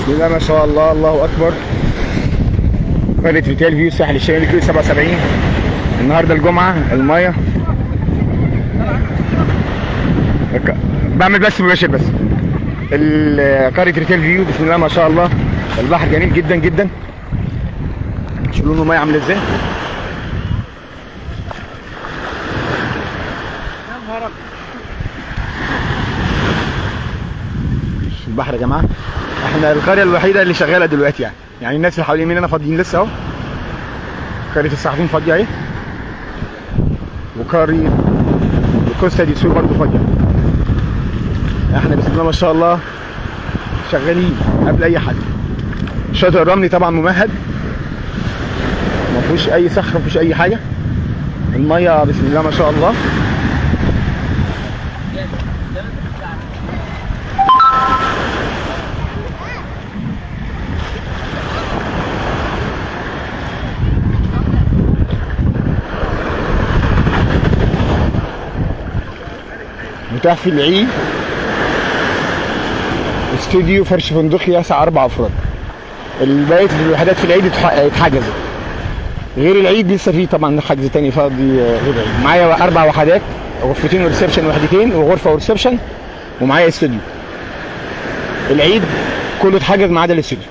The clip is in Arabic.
بسم الله ما شاء الله، الله اكبر. قرية ريتيل فيو الساحل الشمالي كيلو 77. النهارده الجمعه. المايه بعمل بس مباشر بس. قرية ريتيل فيو بسم الله ما شاء الله. البحر جميل جدا جدا. شوفوا لونه المايه عامله ازاي. البحر يا جماعه. احنا القريه الوحيده اللي شغاله دلوقتي يعني الناس اللي حوالين مننا فاضيين لسه اهو. قريه الصحفيين فاضيه اهي، وقريه الكوستا دي سور برضه فاضيه. احنا بسم الله ما شاء الله شغالين قبل اي حد. الشاطئ الرملي طبعا ممهد، ما فيهوش اي صخره، ما فيهوش اي حاجه. الميه بسم الله ما شاء الله. متاح في العيد استوديو فرش فندقي يسع 4 افراد. بقيه الوحدات في العيد اتحجزت. غير العيد لسه في طبعا حجز تاني فاضي غير العيد. معايا 4 وحدات، غرفتين وريسبشن وحدتين، وغرفه وريسبشن، ومعايا استوديو. العيد كله اتحجز ما عدا الاستوديو.